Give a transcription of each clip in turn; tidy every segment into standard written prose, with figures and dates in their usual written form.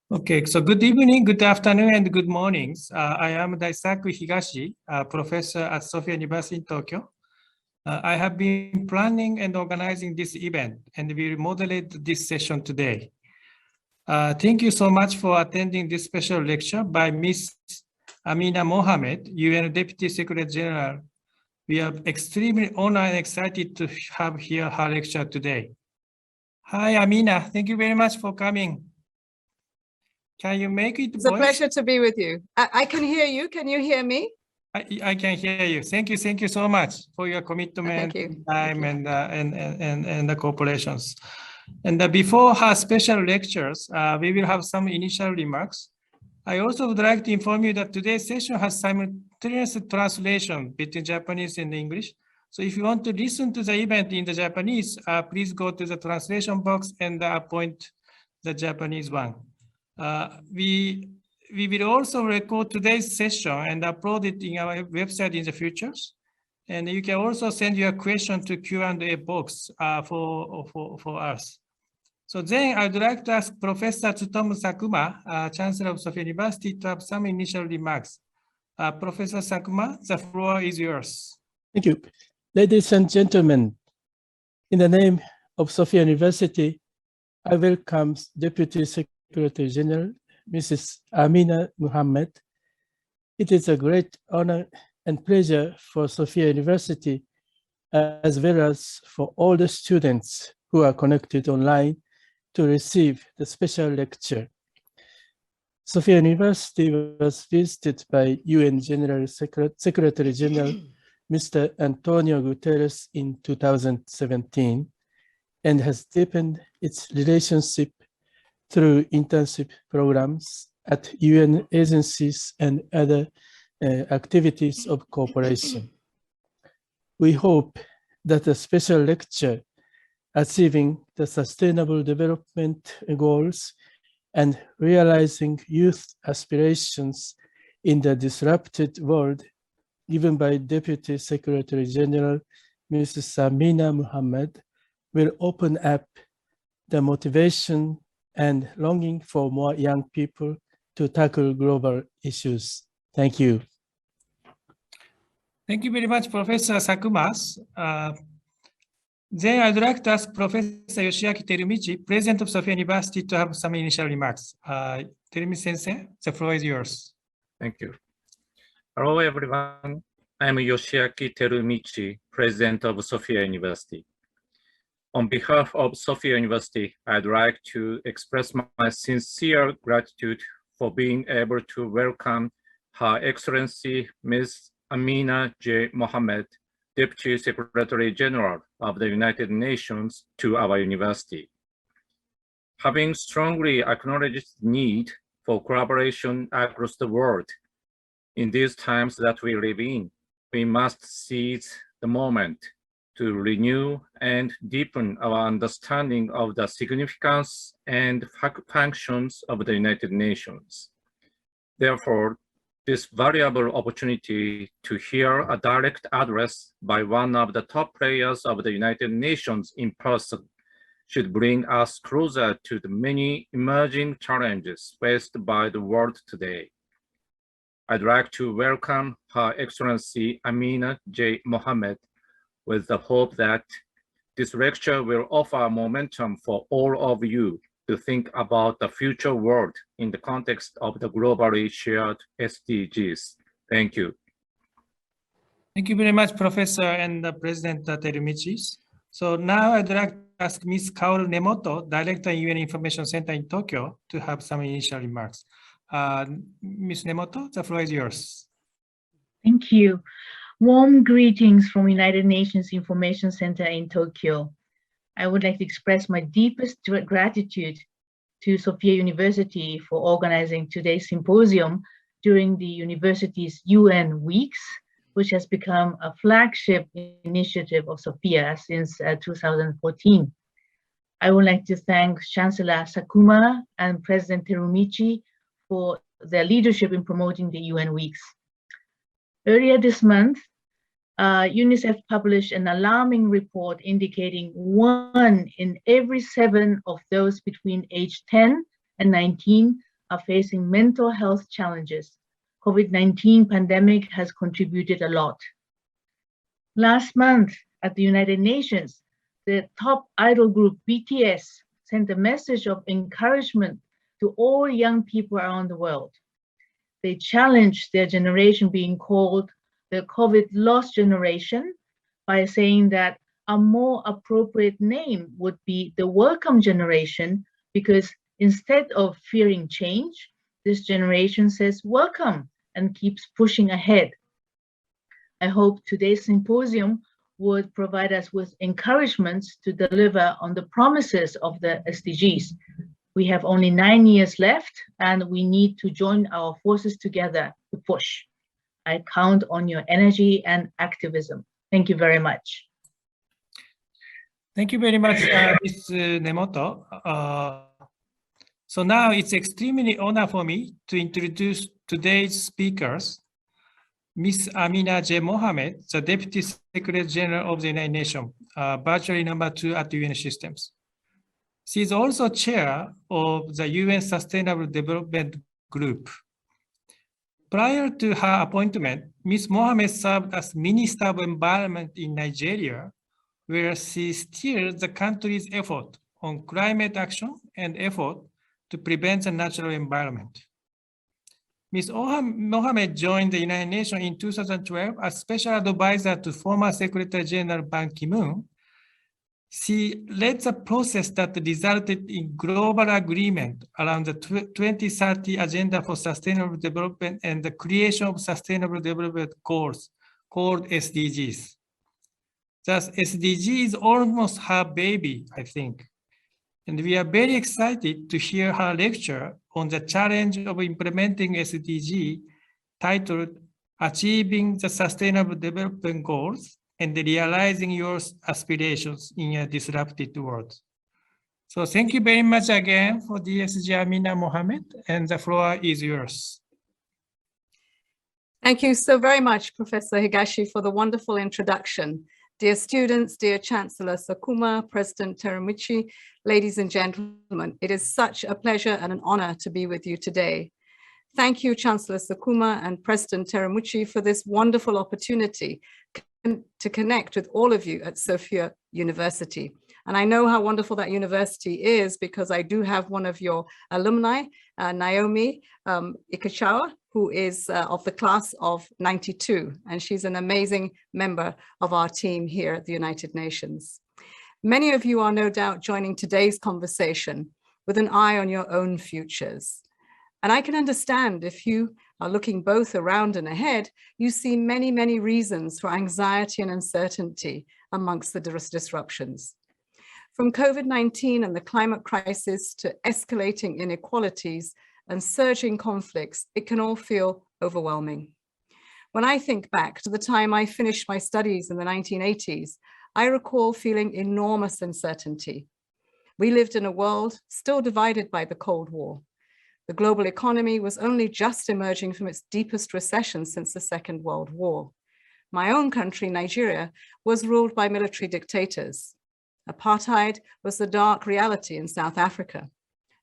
Okay, so good evening, good afternoon, and good mornings. I am Daisaku Higashi, professor at Sophia University in Tokyo. I have been planning and organizing this event and will moderate this session today. Thank you so much for attending this special lecture by Ms. Ameena Mohammed, UN Deputy Secretary General. We are extremely honored and excited to have here her lecture today. Hi, Ameena. Thank you very much for coming. Can you make it? It's a pleasure to be with you. I can hear you. Can you hear me? I can hear you. Thank you so much for your commitment, time, and the cooperations. And before her special lectures, we will have some initial remarks. I also would like to inform you that today's session has simultaneous translation between Japanese and English. So if you want to listen to the event in the Japanese, please go to the translation box and appoint the Japanese one. We will also record today's session and upload it in our website in the future. And you can also send your question to Q&A box for us. So then I'd like to ask Professor Tsutomu Sakuma, Chancellor of Sophia University, to have some initial remarks. Professor Sakuma, the floor is yours. Thank you. Ladies and gentlemen, in the name of Sophia University, I welcome Deputy Secretary General, Mrs. Ameena Mohammed. It is a great honor and pleasure for Sophia University, as well as for all the students who are connected online to receive the special lecture. Sophia University was visited by UN General Secretary General, Mr. Antonio Guterres in 2017, and has deepened its relationship through internship programs at UN agencies and other activities of cooperation. We hope that the special lecture, Achieving the Sustainable Development Goals and Realizing Youth Aspirations in the Disrupted World, given by Deputy Secretary General Mrs. Ameena Mohammed, will open up the motivation and longing for more young people to tackle global issues. Thank you. Thank you very much, Professor Sakuma. Then I'd like to ask Professor Yoshiaki Terumichi, President of Sophia University, to have some initial remarks. Terumichi-sensei, the floor is yours. Thank you. Hello, everyone. I'm Yoshiaki Terumichi, President of Sophia University. On behalf of Sophia University, I'd like to express my sincere gratitude for being able to welcome Her Excellency Ms. Ameena J. Mohammed, Deputy Secretary General of the United Nations, to our university. Having strongly acknowledged the need for collaboration across the world, in these times that we live in, we must seize the moment to renew and deepen our understanding of the significance and functions of the United Nations. Therefore, this valuable opportunity to hear a direct address by one of the top players of the United Nations in person should bring us closer to the many emerging challenges faced by the world today. I'd like to welcome Her Excellency Ameena J. Mohammed with the hope that this lecture will offer momentum for all of you to think about the future world in the context of the globally shared SDGs. Thank you. Thank you very much, Professor and President Terumichi. So now I'd like to ask Ms. Kaoru Nemoto, Director in UN Information Center in Tokyo, to have some initial remarks. Ms. Nemoto, the floor is yours. Thank you. Warm greetings from United Nations Information Center in Tokyo. I would like to express my deepest gratitude to Sophia University for organizing today's symposium during the university's UN Weeks, which has become a flagship initiative of Sophia since 2014. I would like to thank Chancellor Sakuma and President Terumichi for their leadership in promoting the UN Weeks. Earlier this month, UNICEF published an alarming report indicating 1 in every 7 of those between age 10 and 19 are facing mental health challenges. COVID-19 pandemic has contributed a lot. Last month at the United Nations, the top idol group BTS sent a message of encouragement to all young people around the world. They challenged their generation being called the COVID lost generation by saying that a more appropriate name would be the welcome generation, because instead of fearing change, this generation says welcome and keeps pushing ahead. I hope today's symposium would provide us with encouragements to deliver on the promises of the SDGs. We have only 9 years left, and we need to join our forces together to push. I count on your energy and activism. Thank you very much. Thank you very much, Ms. Nemoto. So now it's extremely honor for me to introduce today's speakers, Ms. Amina J. Mohammed, the Deputy Secretary General of the United Nations, virtually #2 at the UN Systems. She is also chair of the UN Sustainable Development Group. Prior to her appointment, Ms. Mohammed served as Minister of Environment in Nigeria, where she steered the country's effort on climate action and effort to prevent the natural environment. Ms. Mohammed joined the United Nations in 2012 as Special Advisor to former Secretary General Ban Ki-moon. She led the process that resulted in global agreement around the 2030 Agenda for Sustainable Development and the creation of Sustainable Development Goals, called SDGs. Thus, SDG is almost her baby, I think. And we are very excited to hear her lecture on the challenge of implementing SDG, titled Achieving the Sustainable Development Goals and Realizing Your Aspirations in a Disrupted World. So thank you very much again for DSG Amina Mohammed, and the floor is yours. Thank you so very much, Professor Higashi, for the wonderful introduction. Dear students, dear Chancellor Sakuma, President Teramichi, ladies and gentlemen, it is such a pleasure and an honor to be with you today. Thank you, Chancellor Sakuma and President Teramichi, for this wonderful opportunity to connect with all of you at Sophia University. And I know how wonderful that university is because I do have one of your alumni, Naomi Ikachawa, who is of the class of '92, and she's an amazing member of our team here at the United Nations. Many of you are no doubt joining today's conversation with an eye on your own futures. And I can understand if you are looking both around and ahead, you see many, many reasons for anxiety and uncertainty amongst the disruptions. From COVID-19 and the climate crisis to escalating inequalities and surging conflicts, it can all feel overwhelming. When I think back to the time I finished my studies in the 1980s, I recall feeling enormous uncertainty. We lived in a world still divided by the Cold War. The global economy was only just emerging from its deepest recession since the Second World War. My own country, Nigeria, was ruled by military dictators. Apartheid was the dark reality in South Africa,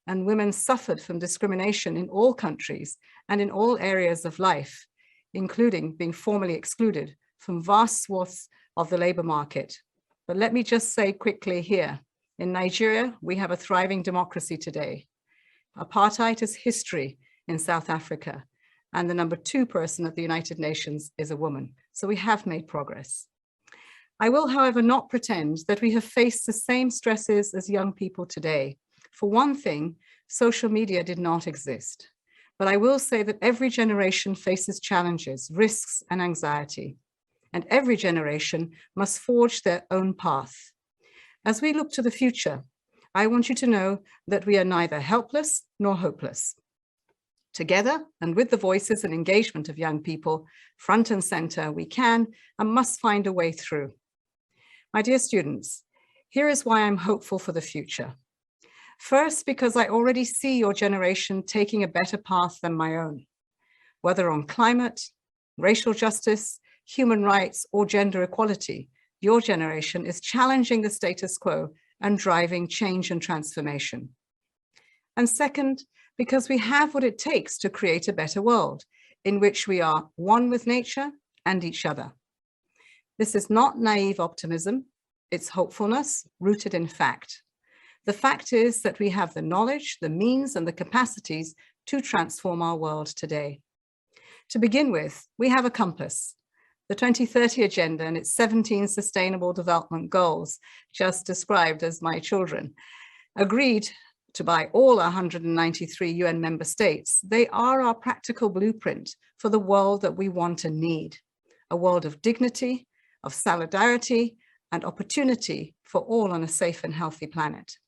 and women suffered from discrimination in all countries and in all areas of life, including being formally excluded from vast swaths of the labor market. But let me just say quickly here, in Nigeria, we have a thriving democracy today. Apartheid is history in South Africa, and the #2 person at the United Nations is a woman. So we have made progress. I will, however, not pretend that we have faced the same stresses as young people today. For one thing, social media did not exist. But I will say that every generation faces challenges, risks, and anxiety. And every generation must forge their own path. As we look to the future, I want you to know that we are neither helpless nor hopeless. Together, and with the voices and engagement of young people, front and center, we can and must find a way through. My dear students, here is why I'm hopeful for the future. First, because I already see your generation taking a better path than my own. Whether on climate, racial justice, human rights, or gender equality, your generation is challenging the status quo and driving change and transformation. And second, because we have what it takes to create a better world in which we are one with nature and each other. This is not naive optimism, it's hopefulness rooted in fact. The fact is that we have the knowledge, the means, and the capacities to transform our world today. To begin with, we have a compass, the 2030 Agenda and its 17 Sustainable Development Goals, just described as my children, agreed to by all 193 UN member states. They are our practical blueprint for the world that we want and need, a world of dignity, of solidarity, and opportunity for all on a safe and healthy planet.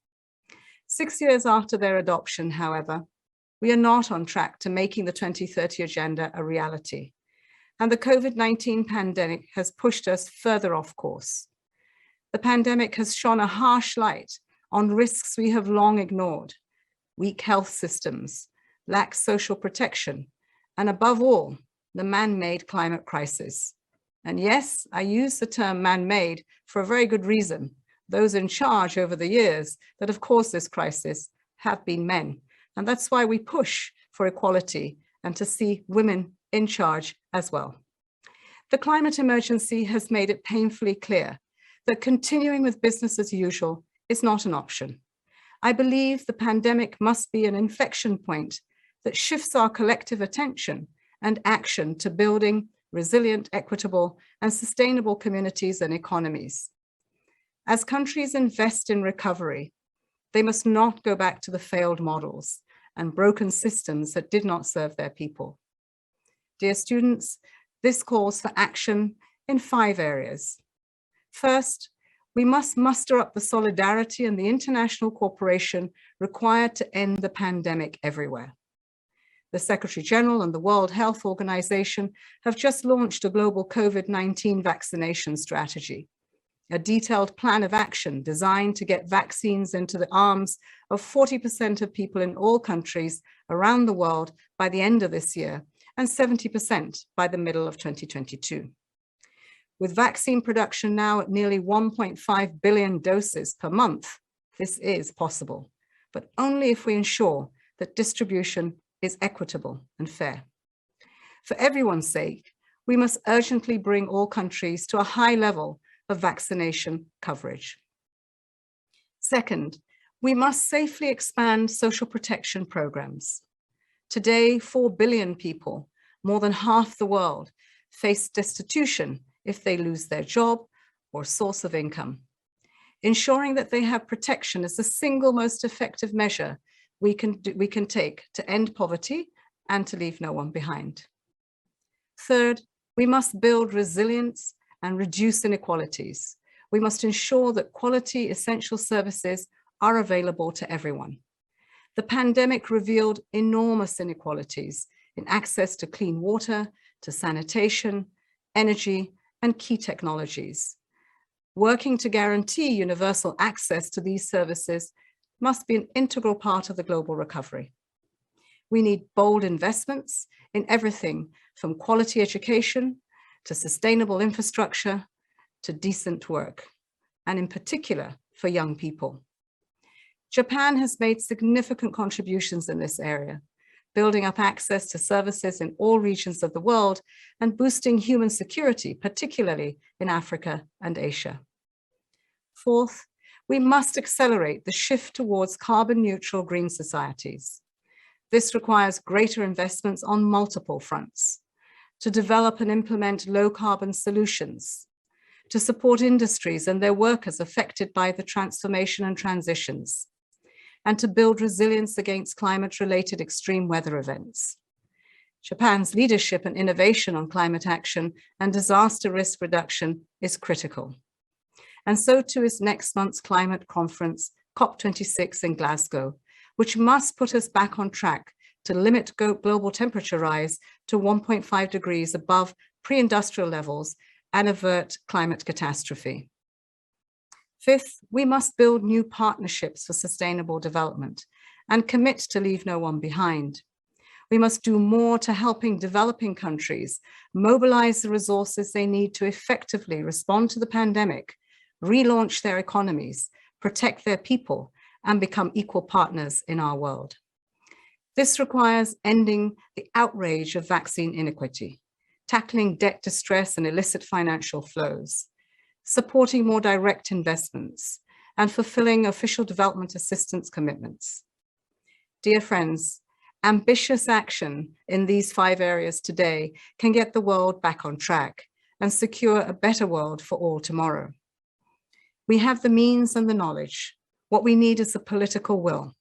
6 years after their adoption, however, we are not on track to making the 2030 Agenda a reality. And the COVID-19 pandemic has pushed us further off course. The pandemic has shone a harsh light on risks we have long ignored: weak health systems, lack social protection, and above all, the man-made climate crisis. And yes, I use the term man-made for a very good reason. Those in charge over the years that have caused this crisis have been men. And that's why we push for equality and to see women in charge as well. The climate emergency has made it painfully clear that continuing with business as usual is not an option. I believe the pandemic must be an inflection point that shifts our collective attention and action to building resilient, equitable, and sustainable communities and economies. As countries invest in recovery, they must not go back to the failed models and broken systems that did not serve their people. Dear students, this calls for action in 5 areas. First, we must muster up the solidarity and the international cooperation required to end the pandemic everywhere. The Secretary General and the World Health Organization have just launched a global COVID-19 vaccination strategy, a detailed plan of action designed to get vaccines into the arms of 40% of people in all countries around the world by the end of this year, and 70% by the middle of 2022. With vaccine production now at nearly 1.5 billion doses per month, this is possible, but only if we ensure that distribution is equitable and fair. For everyone's sake, we must urgently bring all countries to a high level of vaccination coverage. Second, we must safely expand social protection programs. Today, 4 billion people, more than half the world, face destitution if they lose their job or source of income. Ensuring that they have protection is the single most effective measure we can take to end poverty and to leave no one behind. Third, we must build resilience and reduce inequalities. We must ensure that quality essential services are available to everyone. The pandemic revealed enormous inequalities in access to clean water, to sanitation, energy, and key technologies. Working to guarantee universal access to these services must be an integral part of the global recovery. We need bold investments in everything from quality education to sustainable infrastructure to decent work, and in particular for young people. Japan has made significant contributions in this area, building up access to services in all regions of the world and boosting human security, particularly in Africa and Asia. Fourth, we must accelerate the shift towards carbon neutral green societies. This requires greater investments on multiple fronts: to develop and implement low carbon solutions, to support industries and their workers affected by the transformation and transitions, and to build resilience against climate-related extreme weather events. Japan's leadership and innovation on climate action and disaster risk reduction is critical. And so too is next month's climate conference, COP26 in Glasgow, which must put us back on track to limit global temperature rise to 1.5 degrees above pre-industrial levels and avert climate catastrophe. Fifth, we must build new partnerships for sustainable development and commit to leave no one behind. We must do more to helping developing countries mobilize the resources they need to effectively respond to the pandemic, relaunch their economies, protect their people, and become equal partners in our world. This requires ending the outrage of vaccine inequity, tackling debt distress and illicit financial flows, supporting more direct investments, and fulfilling official development assistance commitments. Dear friends, ambitious action in these 5 areas today can get the world back on track and secure a better world for all tomorrow. We have the means and the knowledge. What we need is the political will.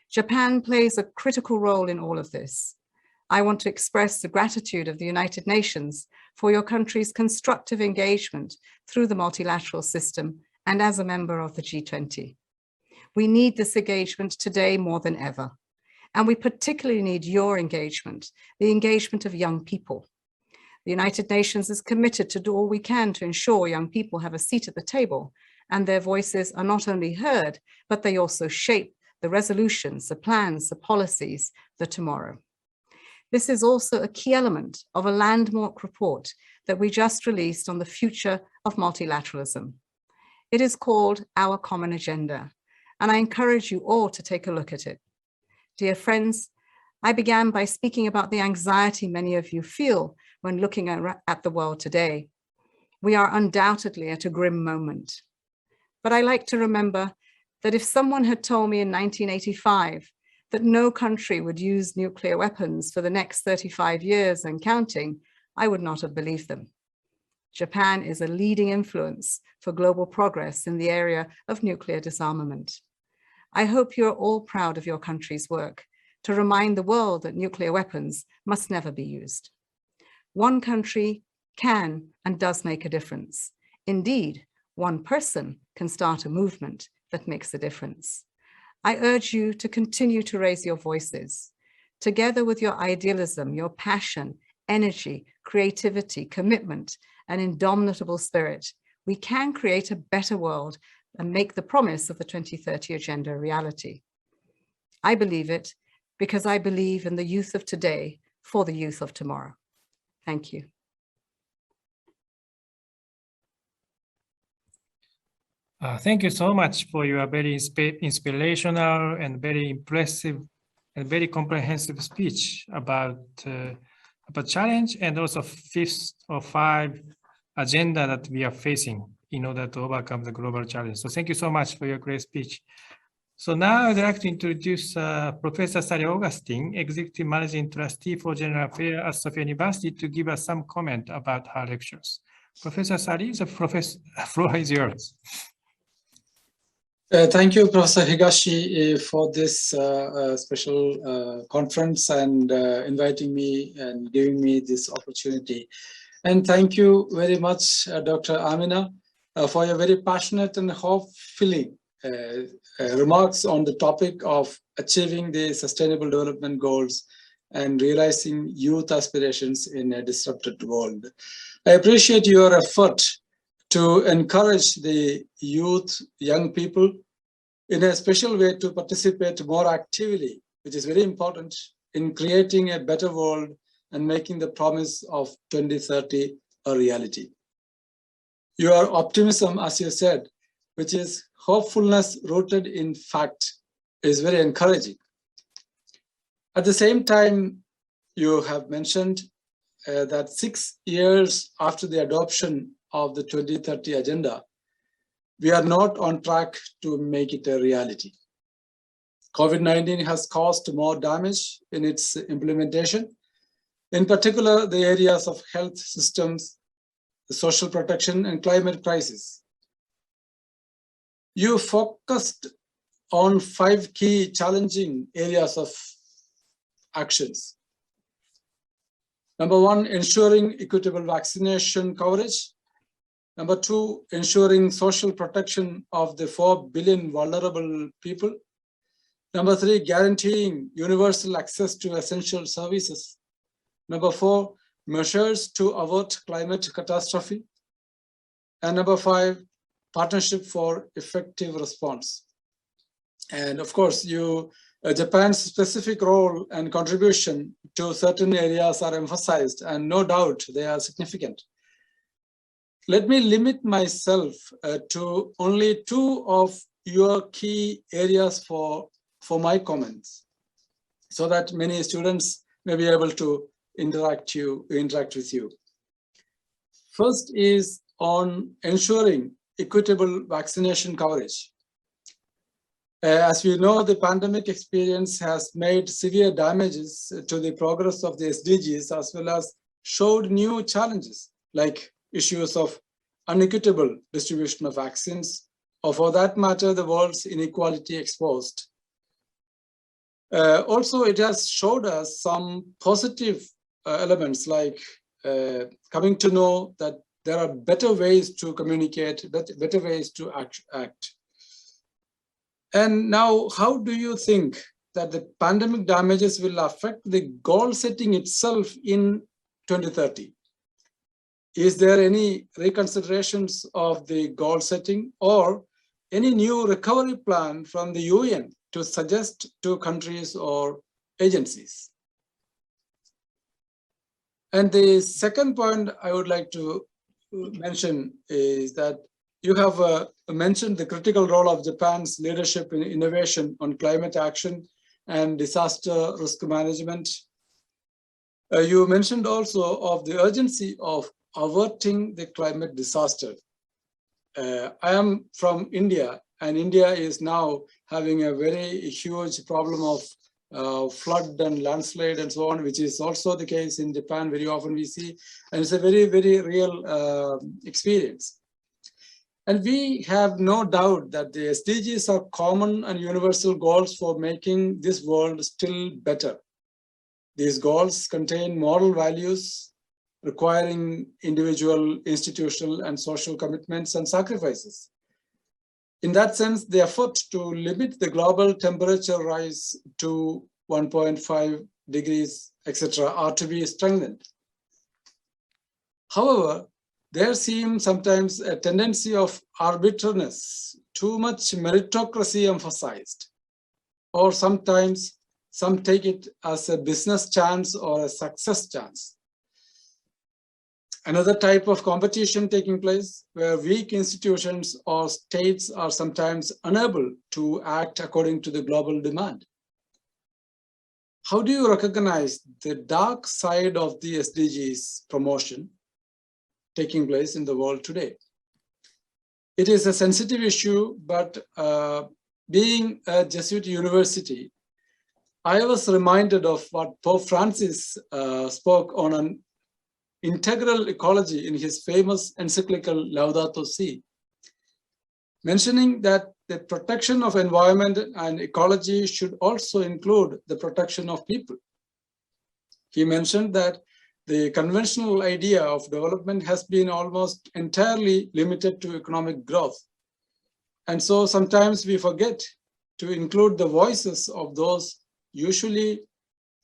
Japan plays a critical role in all of this. I want to express the gratitude of the United Nations for your country's constructive engagement through the multilateral system and as a member of the G20. We need this engagement today more than ever. And we particularly need your engagement, the engagement of young people. The United Nations is committed to do all we can to ensure young people have a seat at the table and their voices are not only heard, but they also shape the resolutions, the plans, the policies, the tomorrow. This is also a key element of a landmark report that we just released on the future of multilateralism. It is called Our Common Agenda, and I encourage you all to take a look at it. Dear friends, I began by speaking about the anxiety many of you feel when looking at the world today. We are undoubtedly at a grim moment. But I like to remember that if someone had told me in 1985 that no country would use nuclear weapons for the next 35 years and counting, I would not have believed them. Japan is a leading influence for global progress in the area of nuclear disarmament. I hope you're all proud of your country's work to remind the world that nuclear weapons must never be used. One country can and does make a difference. Indeed, one person can start a movement that makes a difference. I urge you to continue to raise your voices. Together with your idealism, your passion, energy, creativity, commitment, and indomitable spirit, we can create a better world and make the promise of the 2030 Agenda a reality. I believe it because I believe in the youth of today for the youth of tomorrow. Thank you. Thank you so much for your very inspirational and very impressive and very comprehensive speech about challenge and also 5th or 5 agenda that we are facing in order to overcome the global challenge. So thank you so much for your great speech. So now I'd like to introduce Professor Sally Augustine, Executive Managing Trustee for General Affairs at Sophia University, to give us some comment about her lectures. Professor Sally, the floor is yours. Thank you, Professor Higashi, for this special conference and inviting me and giving me this opportunity. And thank you very much, Dr. Amina, for your very passionate and hope-filling remarks on the topic of achieving the Sustainable Development Goals and realizing youth aspirations in a disrupted world. I appreciate your effort to encourage the youth, young people, in a special way to participate more actively, which is very important in creating a better world and making the promise of 2030 a reality. Your optimism, as you said, which is hopefulness rooted in fact, is very encouraging. At the same time, you have mentioned that 6 years after the adoption of the 2030 Agenda, we are not on track to make it a reality. COVID-19 has caused more damage in its implementation, in particular the areas of health systems, the social protection, and climate crisis. You focused on 5 key challenging areas of actions. Number 1, ensuring equitable vaccination coverage. Number 2, ensuring social protection of the 4 billion vulnerable people. Number 3, guaranteeing universal access to essential services. Number 4, measures to avert climate catastrophe. And number 5, partnership for effective response. And of course, Japan's specific role and contribution to certain areas are emphasized, and no doubt they are significant. Let me limit myself to only 2 of your key areas for my comments. so that many students may be able to interact with you. First is on ensuring equitable vaccination coverage. As we know, the pandemic experience has made severe damages to the progress of the SDGs, as well as showed new challenges like issues of unequitable distribution of vaccines, or for that matter, the world's inequality exposed. Also, it has showed us some positive elements like coming to know that there are better ways to communicate, better ways to act. And now, how do you think that the pandemic damages will affect the goal setting itself in 2030? Is there any reconsiderations of the goal setting or any new recovery plan from the UN to suggest to countries or agencies? And the second point I would like to mention is that you have mentioned the critical role of Japan's leadership in innovation on climate action and disaster risk management. You mentioned also of the urgency of averting the climate disaster. I am from India, and India is now having a very huge problem of flood and landslide and so on, which is also the case in Japan. Very often we see, and it's a very, very real experience. And we have no doubt that the SDGs are common and universal goals for making this world still better. These goals contain moral values requiring individual, institutional, and social commitments and sacrifices. In that sense, the effort to limit the global temperature rise to 1.5 degrees, etc., are to be strengthened. However, there seems sometimes a tendency of arbitrariness, too much meritocracy emphasized, or sometimes some take it as a business chance or a success chance. Another type of competition taking place where weak institutions or states are sometimes unable to act according to the global demand. How do you recognize the dark side of the SDGs promotion taking place in the world today? It is a sensitive issue, but being a Jesuit university, I was reminded of what Pope Francis spoke on an integral ecology in his famous encyclical Laudato Si, mentioning that the protection of environment and ecology should also include the protection of people. He mentioned that the conventional idea of development has been almost entirely limited to economic growth. And so sometimes we forget to include the voices of those usually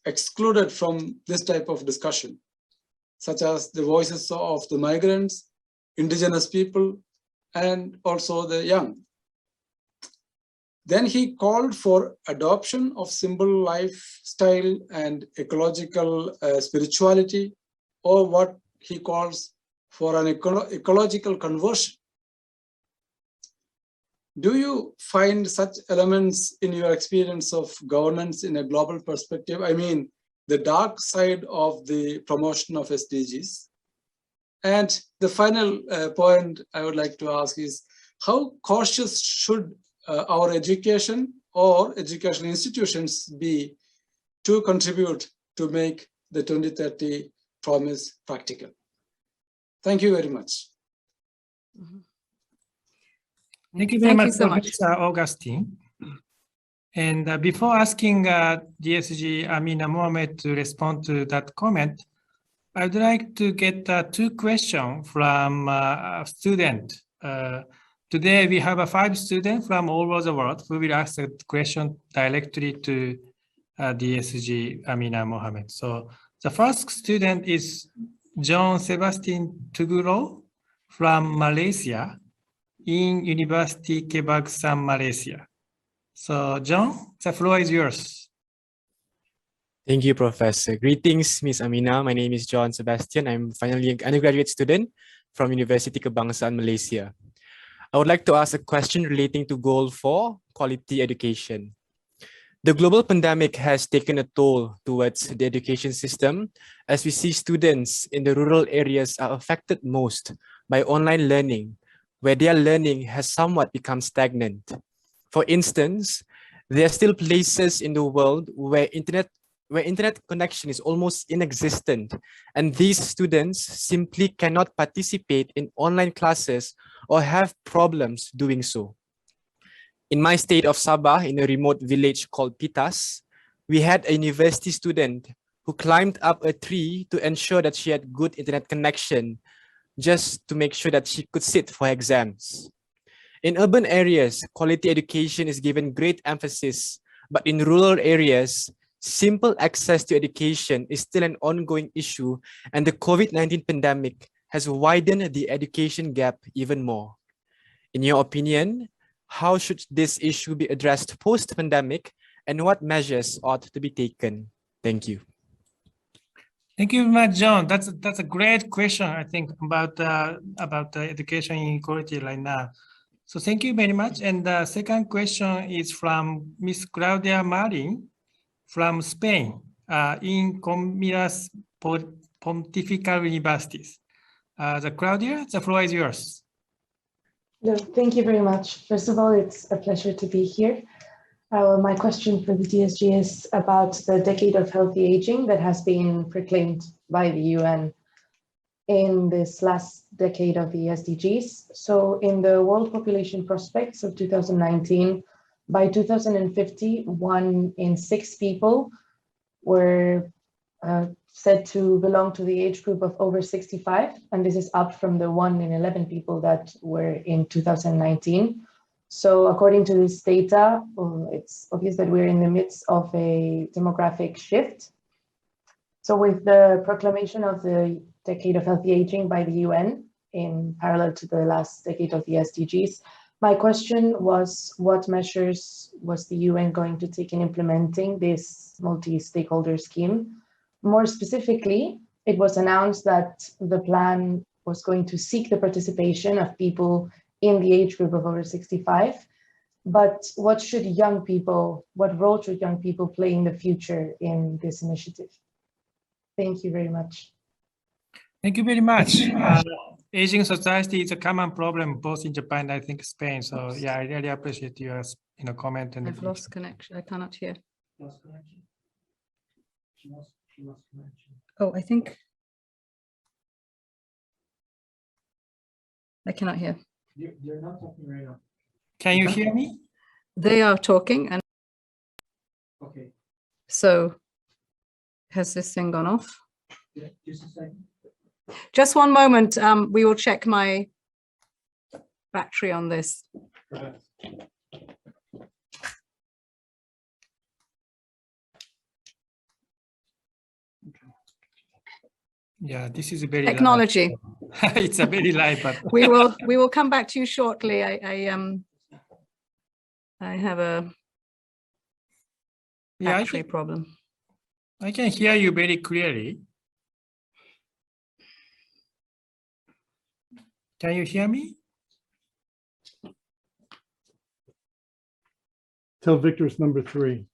excluded from this type of discussion, such as the voices of the migrants, indigenous people, and also the young. Then he called for adoption of simple lifestyle and ecological spirituality, or what he calls for an ecological conversion. Do you find such elements in your experience of governance in a global perspective? I mean, the dark side of the promotion of SDGs. And the final point I would like to ask is, how cautious should our education or educational institutions be to contribute to make the 2030 promise practical? Thank you very much. Thank you very much, so much. Professor Augustine. And before asking DSG Amina Mohamed to respond to that comment, I'd like to get 2 questions from a student. Today we have 5 students from all over the world who will ask a question directly to DSG Amina Mohamed. So the first student is John Sebastian Tuguro from Malaysia in University Kebangsaan Malaysia. So John, the floor is yours. Thank you, Professor. Greetings, Ms. Amina. My name is John Sebastian. I'm finally an undergraduate student from University Kebangsaan, Malaysia. I would like to ask a question relating to Goal 4, quality education. The global pandemic has taken a toll towards the education system, as we see students in the rural areas are affected most by online learning, where their learning has somewhat become stagnant. For instance, there are still places in the world where internet connection is almost inexistent, and these students simply cannot participate in online classes or have problems doing so. In my state of Sabah, in a remote village called Pitas, we had a university student who climbed up a tree to ensure that she had good internet connection, just to make sure that she could sit for exams. In urban areas, quality education is given great emphasis, but in rural areas, simple access to education is still an ongoing issue, and the COVID-19 pandemic has widened the education gap even more. In your opinion, how should this issue be addressed post-pandemic, and what measures ought to be taken? Thank you. Thank you very much, John. That's a great question, I think, about the education inequality right now. So thank you very much. And the second question is from Miss Claudia Marin from Spain, in Comillas Pontifical Universities. Claudia, the floor is yours. No, thank you very much. First of all, it's a pleasure to be here. My question for the DSG is about the decade of healthy aging that has been proclaimed by the UN in this last decade of the SDGs. So in the World Population Prospects of 2019, by 2050, 1 in 6 people were said to belong to the age group of over 65, and this is up from the 1 in 11 people that were in 2019. So according to this data, it's obvious that we're in the midst of a demographic shift. So with the proclamation of the Decade of Healthy Aging by the UN in parallel to the last decade of the SDGs, my question was, what measures was the UN going to take in implementing this multi-stakeholder scheme? More specifically, it was announced that the plan was going to seek the participation of people in the age group of over 65. But what role should young people play in the future in this initiative? Thank you very much. Thank you very much. Aging society is a common problem both in Japan and I think Spain. So yeah, I really appreciate your comment. And I've lost connection. I cannot hear. Lost connection. She lost connection. Oh, I think I cannot hear. You're not talking right now. Can you hear me? They are talking, and Okay. so has this thing gone off? Yeah, just a second. Just one moment. We will check my battery on this. Perhaps. Yeah, this is a very Technology. live. It's a very live. But We will come back to you shortly. I have a battery problem. I can hear you very clearly. Can you hear me? Tell Victor's number 3.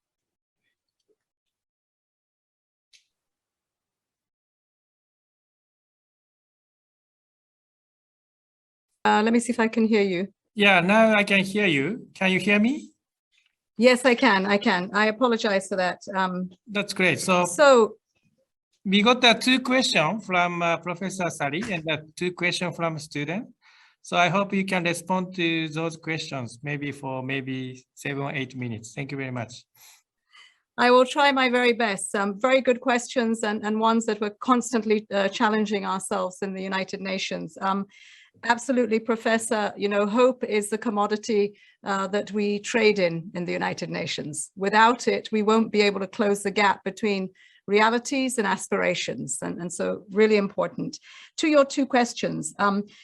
Let me see if I can hear you. Yeah, now I can hear you. Can you hear me? Yes, I can. I apologize for that. That's great. So we got 2 questions from Professor Sari and 2 questions from student. So I hope you can respond to those questions, maybe for 7 or 8 minutes. Thank you very much. I will try my very best. Very good questions and ones that we're constantly challenging ourselves in the United Nations. Absolutely, Professor, hope is the commodity that we trade in the United Nations. Without it, we won't be able to close the gap between realities and aspirations. And so really important. To your 2 questions,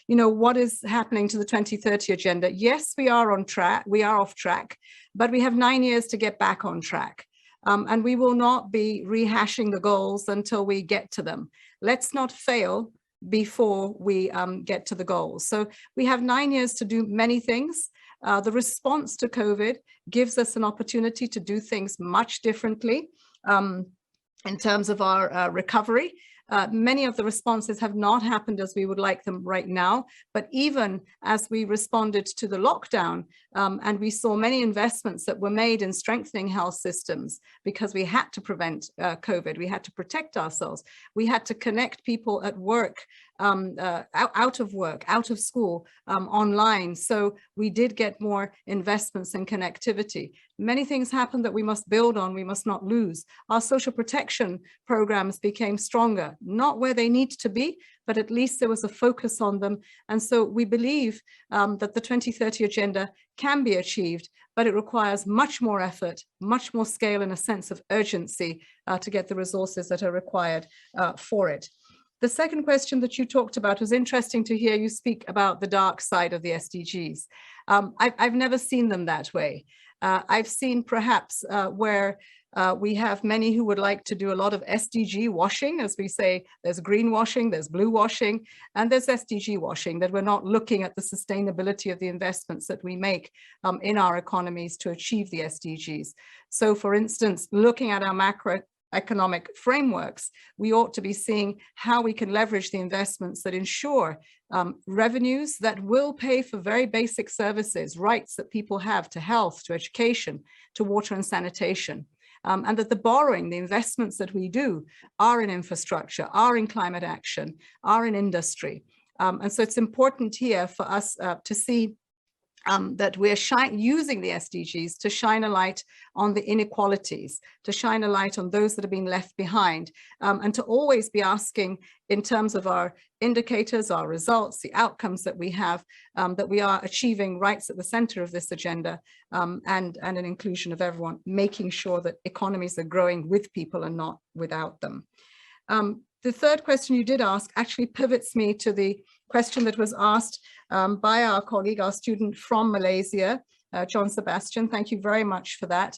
what is happening to the 2030 agenda? Yes, we are on track. We are off track, but we have 9 years to get back on track. And we will not be rehashing the goals until we get to them. Let's not fail before we get to the goals. So we have 9 years to do many things. The response to COVID gives us an opportunity to do things much differently in terms of our recovery. Many of the responses have not happened as we would like them right now, but even as we responded to the lockdown and we saw many investments that were made in strengthening health systems because we had to prevent COVID, we had to protect ourselves, we had to connect people at work, out of work, out of school, online. So we did get more investments in connectivity. Many things happened that we must build on, we must not lose. Our social protection programs became stronger, not where they need to be, but at least there was a focus on them. And so we believe that the 2030 agenda can be achieved, but it requires much more effort, much more scale and a sense of urgency to get the resources that are required for it. The second question that you talked about was interesting to hear you speak about the dark side of the SDGs. I've never seen them that way. I've seen perhaps where we have many who would like to do a lot of SDG washing, as we say, there's green washing, there's blue washing, and there's SDG washing, that we're not looking at the sustainability of the investments that we make in our economies to achieve the SDGs. So for instance, looking at our macroeconomic frameworks, we ought to be seeing how we can leverage the investments that ensure revenues that will pay for very basic services, rights that people have to health, to education, to water and sanitation. And that the borrowing, the investments that we do are in infrastructure, are in climate action, are in industry. And so it's important here for us to see that we're using the SDGs to shine a light on the inequalities, to shine a light on those that are being left behind, and to always be asking in terms of our indicators, our results, the outcomes that we have, that we are achieving rights at the center of this agenda and an inclusion of everyone, making sure that economies are growing with people and not without them. The third question you did ask actually pivots me to the question that was asked by our colleague, our student from Malaysia, John Sebastian. Thank you very much for that.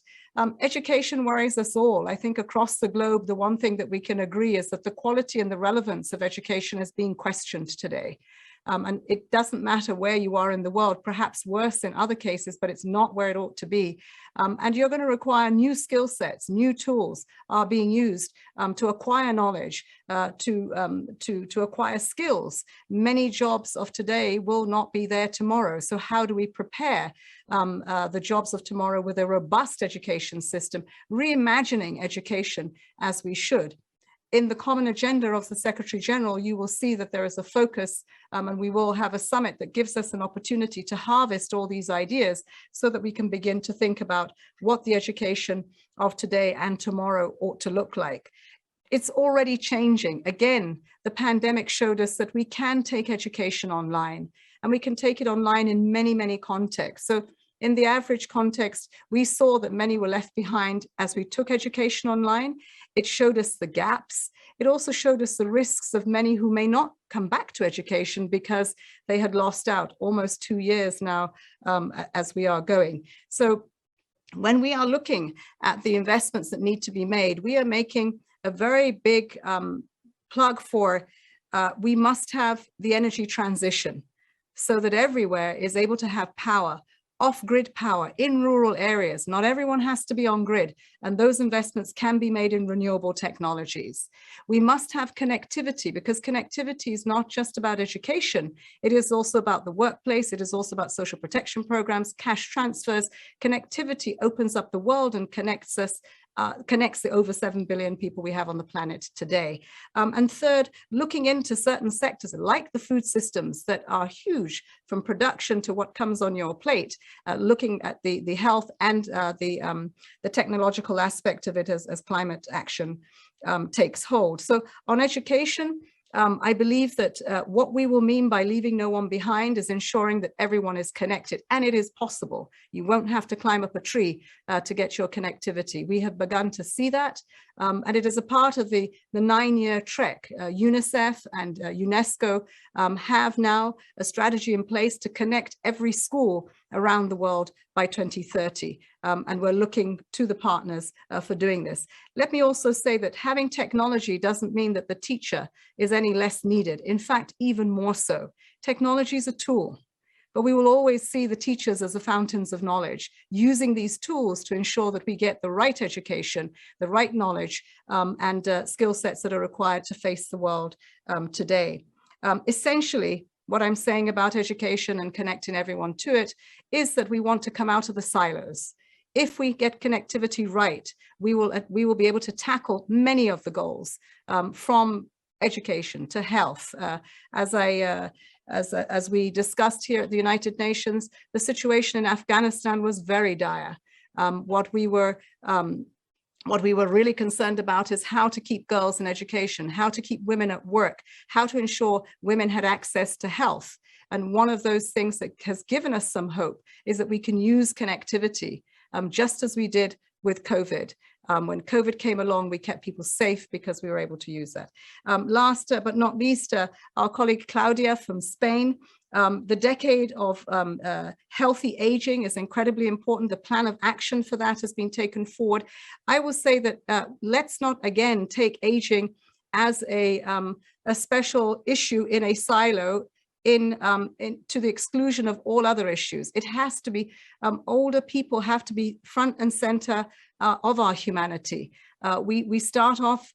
Education worries us all. I think across the globe, the one thing that we can agree is that the quality and the relevance of education is being questioned today. And it doesn't matter where you are in the world, perhaps worse in other cases, but it's not where it ought to be. And you're going to require new skill sets, new tools are being used to acquire knowledge, to acquire skills. Many jobs of today will not be there tomorrow. So how do we prepare the jobs of tomorrow with a robust education system, reimagining education as we should? In the common agenda of the Secretary General, you will see that there is a focus and we will have a summit that gives us an opportunity to harvest all these ideas so that we can begin to think about what the education of today and tomorrow ought to look like. It's already changing. Again, the pandemic showed us that we can take education online and we can take it online in many, many contexts. So in the average context, we saw that many were left behind as we took education online. It showed us the gaps. It also showed us the risks of many who may not come back to education because they had lost out almost 2 years now as we are going. So when we are looking at the investments that need to be made, we are making a very big plug for we must have the energy transition so that everywhere is able to have power, off-grid power in rural areas. Not everyone has to be on grid, and those investments can be made in renewable technologies. We must have connectivity because connectivity is not just about education. It is also about the workplace. It is also about social protection programs, cash transfers. Connectivity opens up the world and connects us, connects the over 7 billion people we have on the planet today. And third, looking into certain sectors like the food systems that are huge from production to what comes on your plate, looking at the health and the technological aspect of it as climate action takes hold. So on education, I believe that what we will mean by leaving no one behind is ensuring that everyone is connected, and it is possible. You won't have to climb up a tree to get your connectivity. We have begun to see that, and it is a part of the 9-year trek. UNICEF and UNESCO have now a strategy in place to connect every school around the world by 2030. And we're looking to the partners for doing this. Let me also say that having technology doesn't mean that the teacher is any less needed. In fact, even more so. Technology is a tool, but we will always see the teachers as the fountains of knowledge, using these tools to ensure that we get the right education, the right knowledge, and skill sets that are required to face the world today. Essentially, what I'm saying about education and connecting everyone to it is that we want to come out of the silos. If we get connectivity right, we will be able to tackle many of the goals, from education to health. As we discussed here at the United Nations, the situation in Afghanistan was very dire. What we were really concerned about is how to keep girls in education, how to keep women at work, how to ensure women had access to health. And one of those things that has given us some hope is that we can use connectivity, just as we did with COVID. When COVID came along, we kept people safe because we were able to use that. Last but not least, our colleague Claudia from Spain. The decade of healthy aging is incredibly important. The plan of action for that has been taken forward. I will say that let's not again take aging as a special issue in a silo to the exclusion of all other issues. It has to be, older people have to be front and center of our humanity. We start off,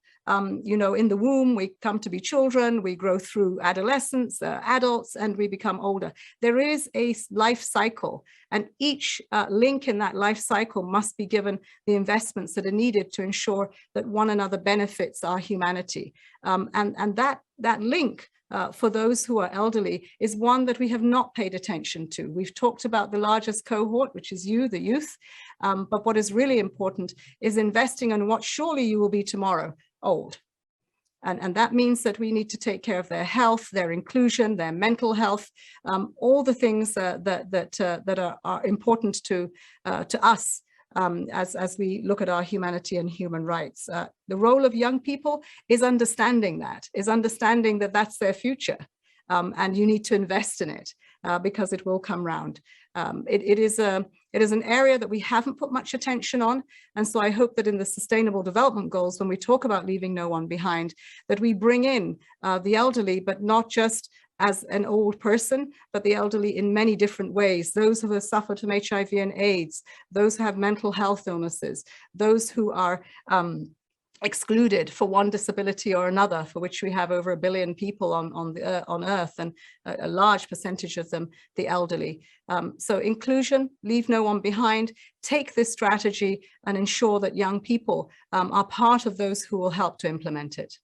you know, in the womb, we come to be children, we grow through adolescence, adults, and we become older. There is a life cycle, and each link in that life cycle must be given the investments that are needed to ensure that one another benefits our humanity. And that link for those who are elderly is one that we have not paid attention to. We've talked about the largest cohort, which is you, the youth, but what is really important is investing in what surely you will be tomorrow, old. And that means that we need to take care of their health, their inclusion, their mental health, all the things that are important to us as we look at our humanity and human rights. The role of young people is understanding that that's their future, and you need to invest in it because it will come round. It is an area that we haven't put much attention on, and so I hope that in the Sustainable Development Goals, when we talk about leaving no one behind, that we bring in the elderly, but not just as an old person, but the elderly in many different ways. Those who have suffered from HIV and AIDS, those who have mental health illnesses, those who are excluded for one disability or another, for which we have over 1 billion people on Earth, and a large percentage of them the elderly. So inclusion, leave no one behind, take this strategy and ensure that young people are part of those who will help to implement it.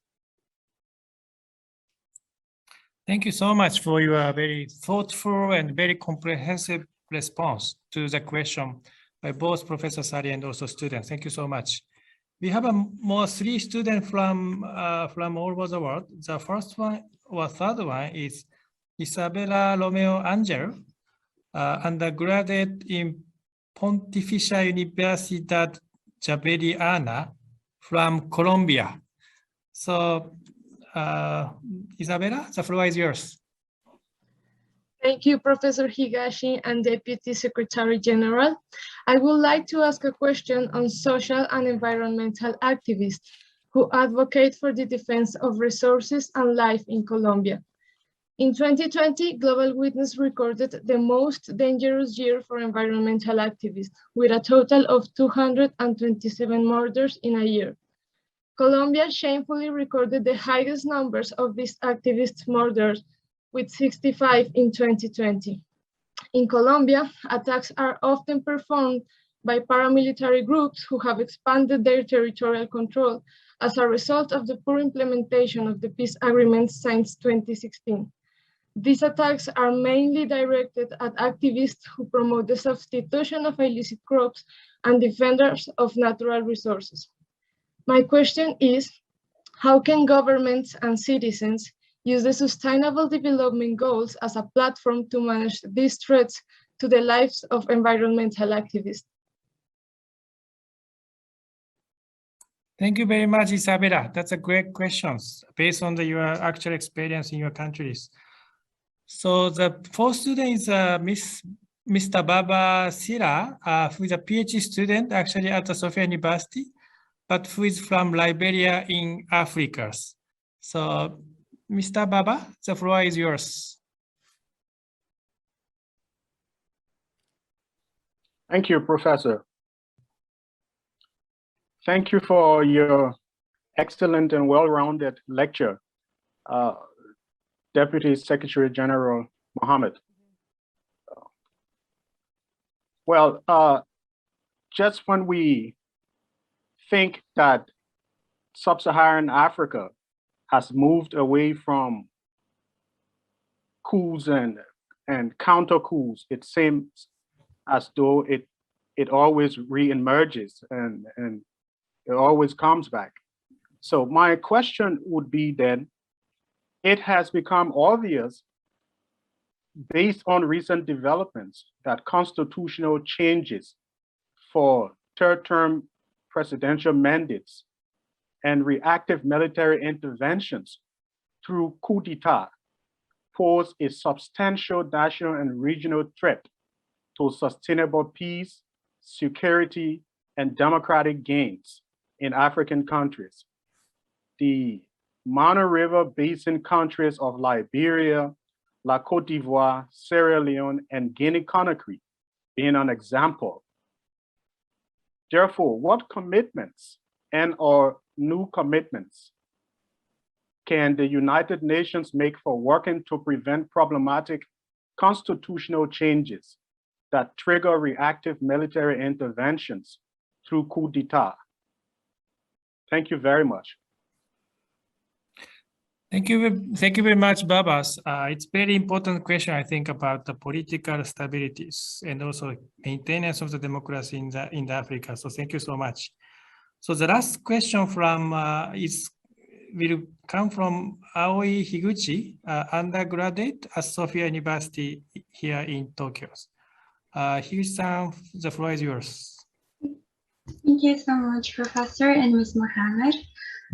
Thank you so much for your very thoughtful and very comprehensive response to the question by both Professor Sari and also students. Thank you so much. We have more 3 students from all over the world. The first one or third one is Isabella Romeo Angel, undergraduate in Pontificia Universidad Javeriana from Colombia. So, Isabella, the floor is yours. Thank you, Professor Higashi and Deputy Secretary General. I would like to ask a question on social and environmental activists who advocate for the defense of resources and life in Colombia. In 2020, Global Witness recorded the most dangerous year for environmental activists, with a total of 227 murders in a year. Colombia shamefully recorded the highest numbers of these activists murders, with 65 in 2020. In Colombia, attacks are often performed by paramilitary groups who have expanded their territorial control as a result of the poor implementation of the peace agreements since 2016. These attacks are mainly directed at activists who promote the substitution of illicit crops and defenders of natural resources. My question is, how can governments and citizens use the Sustainable Development Goals as a platform to manage these threats to the lives of environmental activists? Thank you very much, Isabella. That's a great question based on your actual experience in your countries. So the first student is Miss Mr. Baba Sira, who is a PhD student actually at the Sophia University, but who is from Liberia in Africa. So, Mr. Baba, the floor is yours. Thank you, Professor. Thank you for your excellent and well-rounded lecture, Deputy Secretary General Mohammed. Well, just when we think that sub-Saharan Africa has moved away from coups and counter coups, it seems as though it always re-emerges and it always comes back. So my question would be then, it has become obvious based on recent developments that constitutional changes for third-term presidential mandates and reactive military interventions through coup d'etat pose a substantial national and regional threat to sustainable peace, security, and democratic gains in African countries. The Mana River Basin countries of Liberia, La Côte d'Ivoire, Sierra Leone, and Guinea-Conakry being an example. Therefore, what commitments and/or new commitments can the United Nations make for working to prevent problematic constitutional changes that trigger reactive military interventions through coup d'etat? Thank you very much. Thank you very much, Babas. It's very important question, I think, about the political stabilities and also maintenance of the democracy in the Africa. So thank you so much. So the last question from will come from Aoi Higuchi, undergraduate at Sophia University here in Tokyo. Higuchi-san, the floor is yours. Thank you so much, Professor and Ms. Mohammed.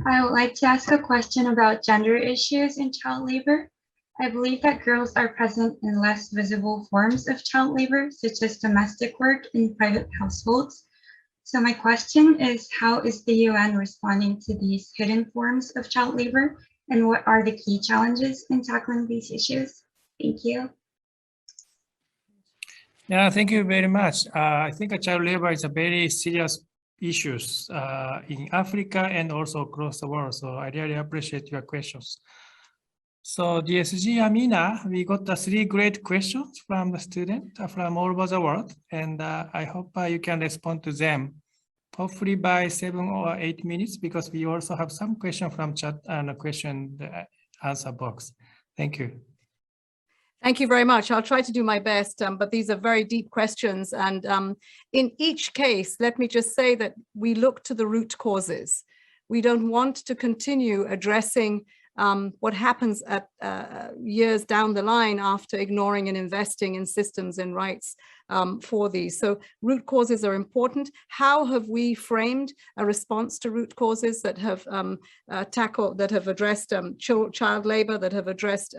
I would like to ask a question about gender issues in child labor. I believe that girls are present in less visible forms of child labor, such as domestic work in private households. So my question is, how is the UN responding to these hidden forms of child labor, and what are the key challenges in tackling these issues? Thank you. Yeah, thank you very much. I think child labor is a very serious issues in Africa and also across the world. So I really appreciate your questions. So DSG Amina, we got 3 great questions from the student from all over the world, and I hope you can respond to them, hopefully by 7 or 8 minutes, because we also have some question from chat and a question answer box. Thank you. Thank you very much. I'll try to do my best, but these are very deep questions. And in each case, let me just say that we look to the root causes. We don't want to continue addressing what happens at years down the line after ignoring and investing in systems and rights for these. So root causes are important. How have we framed a response to root causes that have addressed child labor, that have addressed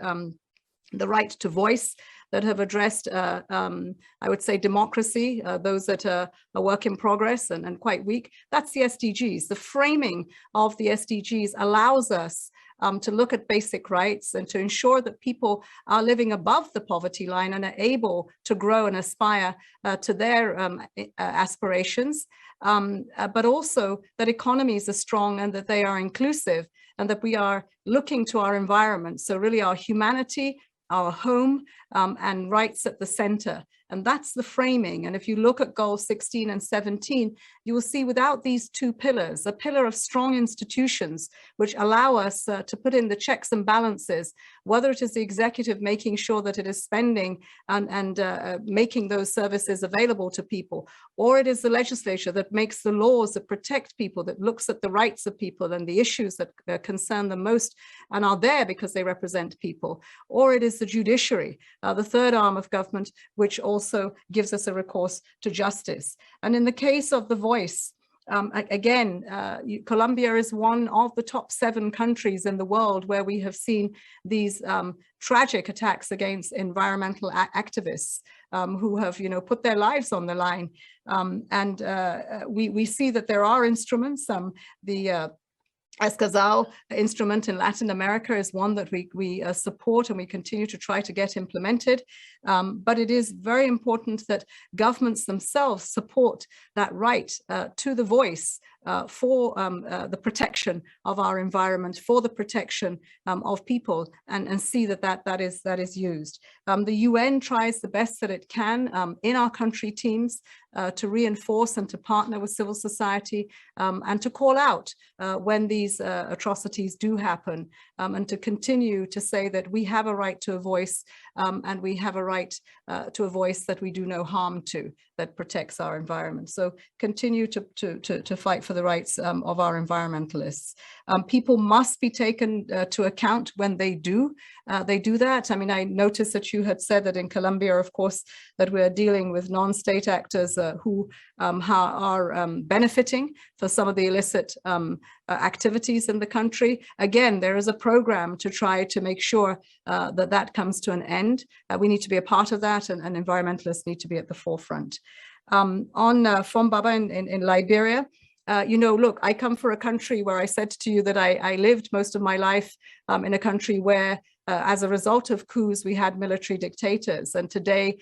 the right to voice, that have addressed, I would say, democracy, those that are a work in progress and quite weak? That's the SDGs. The framing of the SDGs allows us to look at basic rights and to ensure that people are living above the poverty line and are able to grow and aspire to their aspirations, but also that economies are strong and that they are inclusive and that we are looking to our environment. So really our humanity, our home, and rights at the center. And that's the framing. And if you look at goals 16 and 17, you will see without these 2 pillars, a pillar of strong institutions, which allow us to put in the checks and balances, whether it is the executive making sure that it is spending and making those services available to people, or it is the legislature that makes the laws that protect people, that looks at the rights of people and the issues that concern them most and are there because they represent people, or it is the judiciary, the third arm of government, which also gives us a recourse to justice. And in the case of the voice, Again, Colombia is one of the top 7 countries in the world where we have seen these tragic attacks against environmental activists who have, put their lives on the line. We see that there are instruments. The Escazal instrument in Latin America is one that we support and we continue to try to get implemented. But it is very important that governments themselves support that right to the voice for the protection of our environment, for the protection of people, and see that is used. The UN tries the best that it can in our country teams to reinforce and to partner with civil society and to call out when these atrocities do happen, and to continue to say that we have a right to a voice and we have a right to a voice that we do no harm to, that protects our environment. So continue to fight for the rights of our environmentalists. People must be taken to account when they do that. I mean, I noticed that you had said that in Colombia, of course, that we're dealing with non-state actors who are benefiting for some of the illicit activities in the country. Again, there is a program to try to make sure that comes to an end. We need to be a part of that, and environmentalists need to be at the forefront. On Fombaba in Liberia, look, I come from a country where I said to you that I lived most of my life in a country where as a result of coups, we had military dictators, and today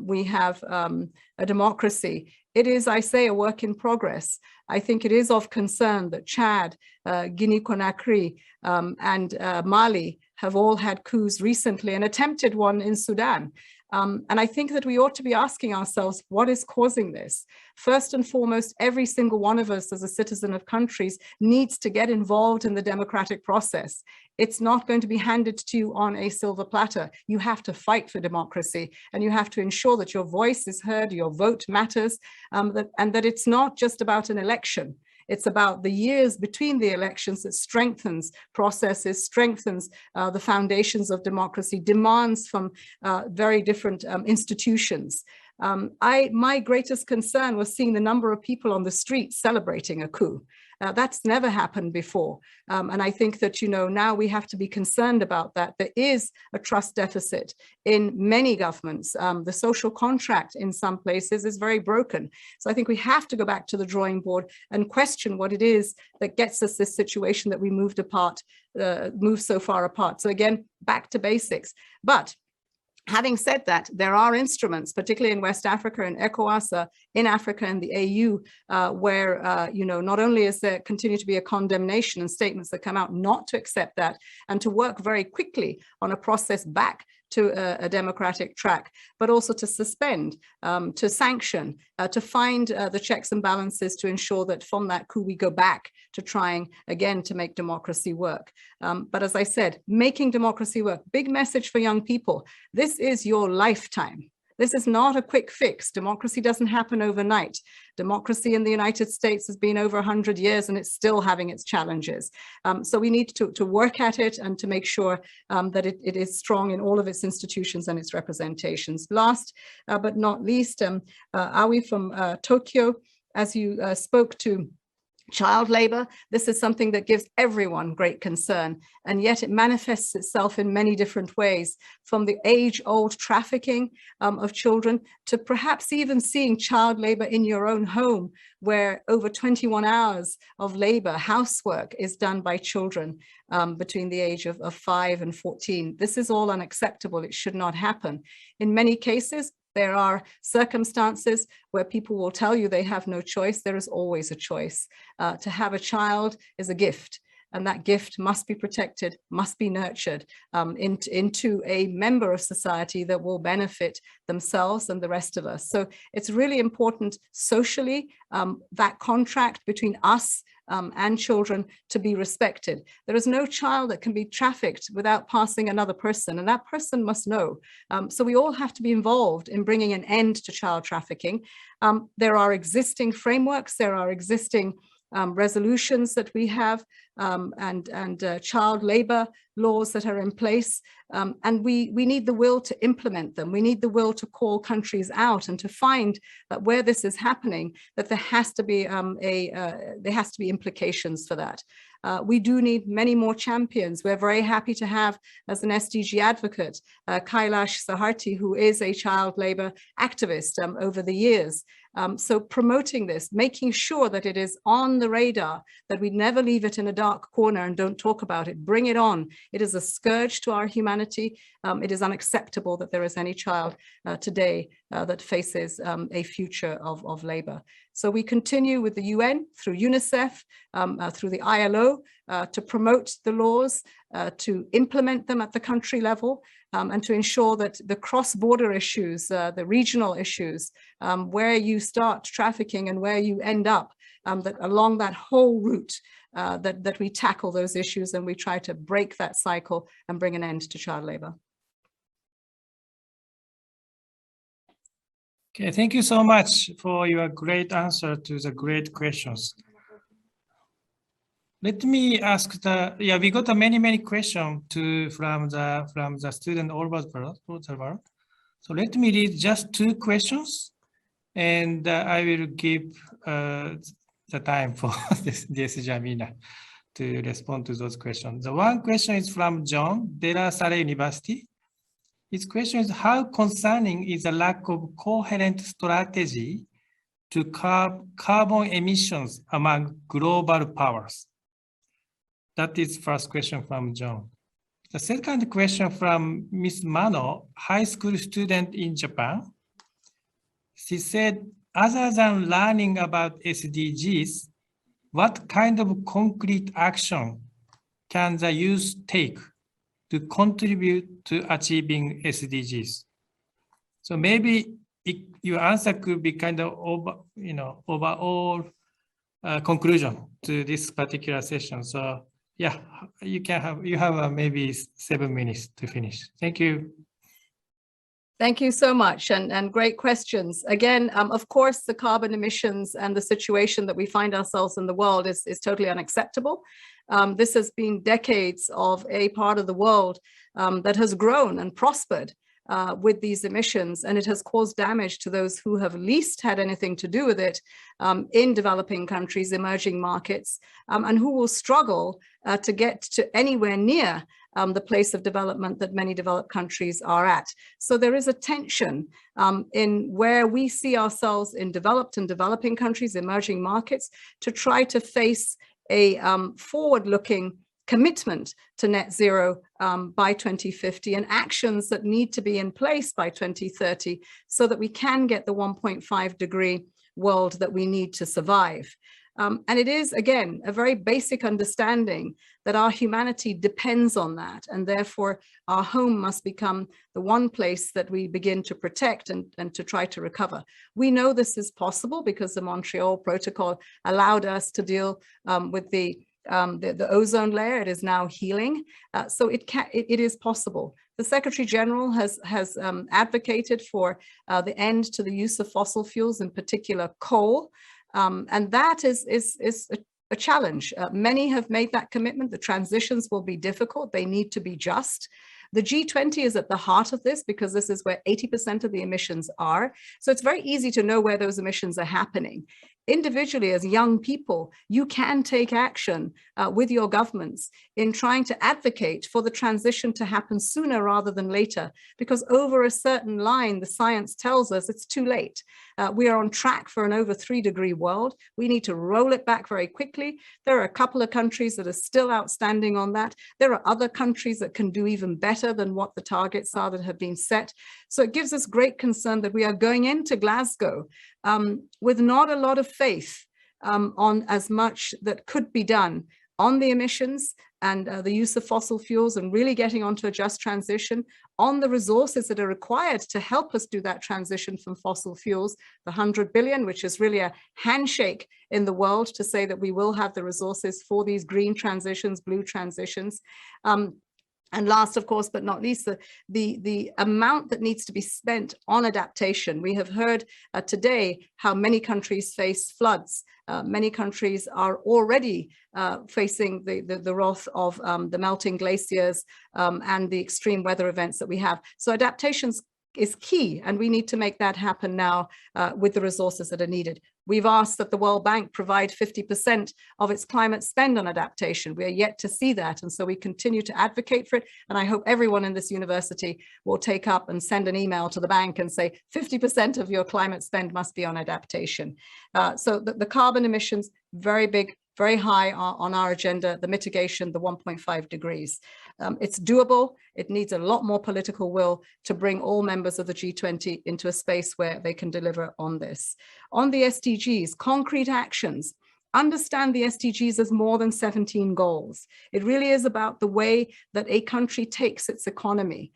we have a democracy. It is, I say, a work in progress. I think it is of concern that Chad, Guinea-Conakry, and Mali have all had coups recently, and attempted one in Sudan. And I think that we ought to be asking ourselves, what is causing this? First and foremost, every single one of us as a citizen of countries needs to get involved in the democratic process. It's not going to be handed to you on a silver platter. You have to fight for democracy, and you have to ensure that your voice is heard, your vote matters, and that it's not just about an election. It's about the years between the elections that strengthens processes, strengthens the foundations of democracy, demands from very different institutions. My greatest concern was seeing the number of people on the streets celebrating a coup. That's never happened before. And I think that, now we have to be concerned about that. There is a trust deficit in many governments. The social contract in some places is very broken. So I think we have to go back to the drawing board and question what it is that gets us this situation that we moved so far apart. So again, back to basics. But having said that, there are instruments, particularly in West Africa and ECOWAS, in Africa and the AU, where, not only is there continue to be a condemnation and statements that come out not to accept that, and to work very quickly on a process back to a democratic track, but also to suspend, to sanction, to find the checks and balances to ensure that from that coup we go back to trying again to make democracy work. But as I said, making democracy work, big message for young people. This is your lifetime. This is not a quick fix. Democracy doesn't happen overnight. Democracy in the United States has been over 100 years and it's still having its challenges. So we need to work at it and to make sure that it is strong in all of its institutions and its representations. Last but not least, Aoi from Tokyo, as you spoke to child labor, this is something that gives everyone great concern, and yet it manifests itself in many different ways, from the age-old trafficking of children to perhaps even seeing child labor in your own home, where over 21 hours of labor, housework, is done by children between the age of 5 and 14. This is all unacceptable. It should not happen. In many cases, there are circumstances where people will tell you they have no choice. There is always a choice. To have a child is a gift, and that gift must be protected, must be nurtured into a member of society that will benefit themselves and the rest of us. So it's really important socially, that contract between us and children to be respected. There is no child that can be trafficked without passing another person, and that person must know. So we all have to be involved in bringing an end to child trafficking. There are existing frameworks, there are existing resolutions that we have and child labor laws that are in place. And we need the will to implement them. We need the will to call countries out and to find that where this is happening, that there has to be implications for that. We do need many more champions. We're very happy to have, as an SDG advocate, Kailash Saharthi, who is a child labor activist over the years. So promoting this, making sure that it is on the radar, that we never leave it in a dark corner and don't talk about it, bring it on. It is a scourge to our humanity. It is unacceptable that there is any child today that faces a future of labor. So we continue with the UN, through UNICEF, through the ILO, to promote the laws, to implement them at the country level, and to ensure that the cross-border issues, the regional issues, where you start trafficking and where you end up, that along that whole route, that we tackle those issues and we try to break that cycle and bring an end to child labor. Okay, thank you so much for your great answer to the great questions. Let me ask we got many questions from the student all over the world. So let me read just 2 questions, and I will give the time for DSG Amina to respond to those questions. The one question is from John, De La Salle University. His question is, how concerning is the lack of coherent strategy to curb carbon emissions among global powers? That is first question from John. The second question from Miss Mano, high school student in Japan. She said, other than learning about SDGs, what kind of concrete action can the youth take to contribute to achieving SDGs? So maybe your answer could be kind of overall conclusion to this particular session. So yeah, you have maybe 7 minutes to finish. Thank you. Thank you so much, and great questions. Again, of course, the carbon emissions and the situation that we find ourselves in the world is totally unacceptable. This has been decades of a part of the world that has grown and prospered with these emissions, and it has caused damage to those who have least had anything to do with it in developing countries, emerging markets, and who will struggle to get to anywhere near the place of development that many developed countries are at. So there is a tension in where we see ourselves in developed and developing countries, emerging markets, to try to face a forward-looking commitment to net zero by 2050 and actions that need to be in place by 2030 so that we can get the 1.5 degree world that we need to survive. And it is, again, a very basic understanding that our humanity depends on that, and therefore our home must become the one place that we begin to protect and to try to recover. We know this is possible because the Montreal Protocol allowed us to deal with the ozone layer. It is now healing, so it is possible. The Secretary General has advocated for the end to the use of fossil fuels, in particular coal. And that is a challenge. Many have made that commitment. The transitions will be difficult. They need to be just. The G20 is at the heart of this because this is where 80% of the emissions are. So it's very easy to know where those emissions are happening. Individually, as young people, you can take action with your governments in trying to advocate for the transition to happen sooner rather than later, because over a certain line, the science tells us it's too late. We are on track for an over 3 degree world. We need to roll it back very quickly. There are a couple of countries that are still outstanding on that. There are other countries that can do even better than what the targets are that have been set. So it gives us great concern that we are going into Glasgow with not a lot of faith on as much that could be done on the emissions and the use of fossil fuels and really getting onto a just transition, on the resources that are required to help us do that transition from fossil fuels, the 100 billion, which is really a handshake in the world to say that we will have the resources for these green transitions, blue transitions. And last, of course, but not least, the amount that needs to be spent on adaptation. We have heard today how many countries face floods. Many countries are already facing the wrath of the melting glaciers and the extreme weather events that we have. So adaptations is key, and we need to make that happen now with the resources that are needed. We've asked that the World Bank provide 50% of its climate spend on adaptation. We are yet to see that, and so we continue to advocate for it, and I hope everyone in this university will take up and send an email to the bank and say 50% of your climate spend must be on adaptation. So the carbon emissions, very big, very high on our agenda, the mitigation, the 1.5 degrees. It's doable. It needs a lot more political will to bring all members of the G20 into a space where they can deliver on this. On the SDGs, concrete actions. Understand the SDGs as more than 17 goals. It really is about the way that a country takes its economy.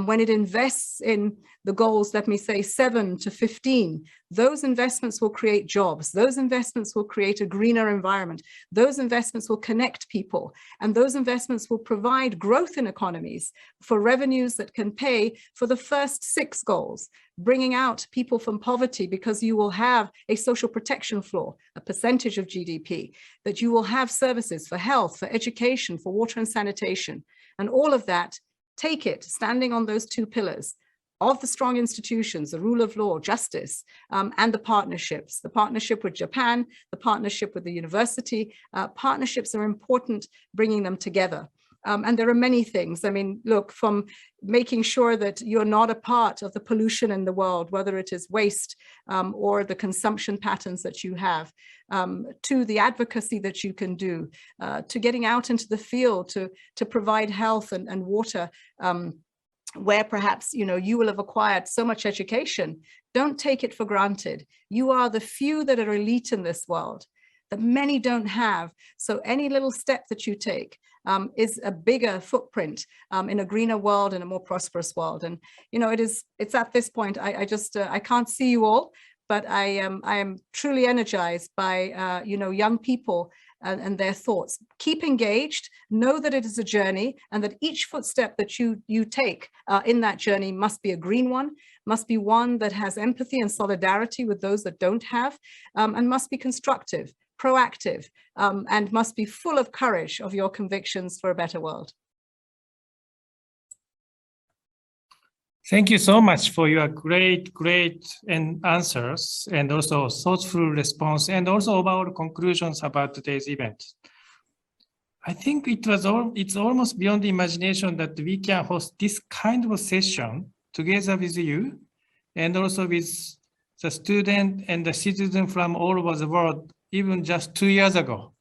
When it invests in the goals, let me say 7 to 15, those investments will create jobs. Those investments will create a greener environment. Those investments will connect people. And those investments will provide growth in economies for revenues that can pay for the first 6 goals, bringing out people from poverty, because you will have a social protection floor, a percentage of GDP, that you will have services for health, for education, for water and sanitation, and all of that. Take it standing on those 2 pillars of the strong institutions, the rule of law, justice, and the partnership with Japan, the partnership with the university. Partnerships are important, bringing them together. And there are many things. I mean, look, from making sure that you're not a part of the pollution in the world, whether it is waste or the consumption patterns that you have, to the advocacy that you can do, to getting out into the field to provide health and water, where perhaps, you know, you will have acquired so much education. Don't take it for granted. You are the few that are elite in this world that many don't have. So any little step that you take is a bigger footprint in a greener world and a more prosperous world. And, you know, it's at this point, I can't see you all, but I am truly energized by, you know, young people and their thoughts. Keep engaged, know that it is a journey, and that each footstep that you take in that journey must be a green one, must be one that has empathy and solidarity with those that don't have, and must be constructive, proactive, and must be full of courage of your convictions for a better world. Thank you so much for your great answers, and also thoughtful response, and also overall conclusions about today's event. I think it's almost beyond the imagination that we can host this kind of session together with you, and also with the student and the citizen from all over the world, even just 2 years ago.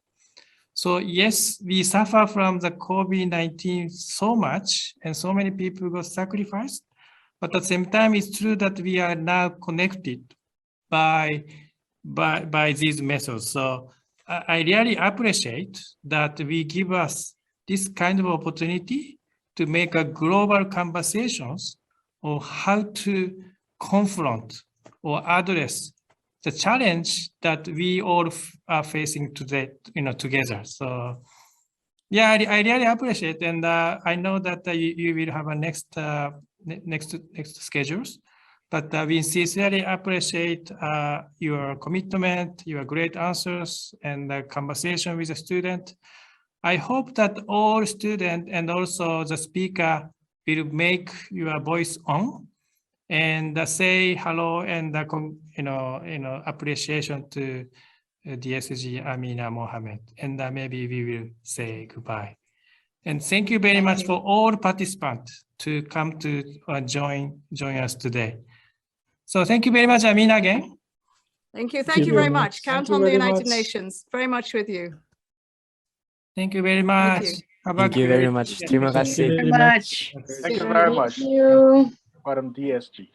So yes, we suffer from the COVID-19 so much, and so many people got sacrificed. But at the same time, it's true that we are now connected by these methods. So I really appreciate that we give us this kind of opportunity to make a global conversations on how to confront or address the challenge that we all are facing today, you know, together. So yeah, I really appreciate, and I know that you will have a next schedules, but we sincerely appreciate your commitment, your great answers, and the conversation with the student. I hope that all students and also the speaker will make your voice on and say hello and appreciation to DSG Ameena Mohammed, and maybe we will say goodbye. And thank you very much for all participants to come to join us today. So thank you very much, Ameena, again. Thank you very much. Count on the United Nations. Very much with you. Thank you very much. Thank you very much. Terima kasih. Thank you very much. Thank you very much, Madam DSG.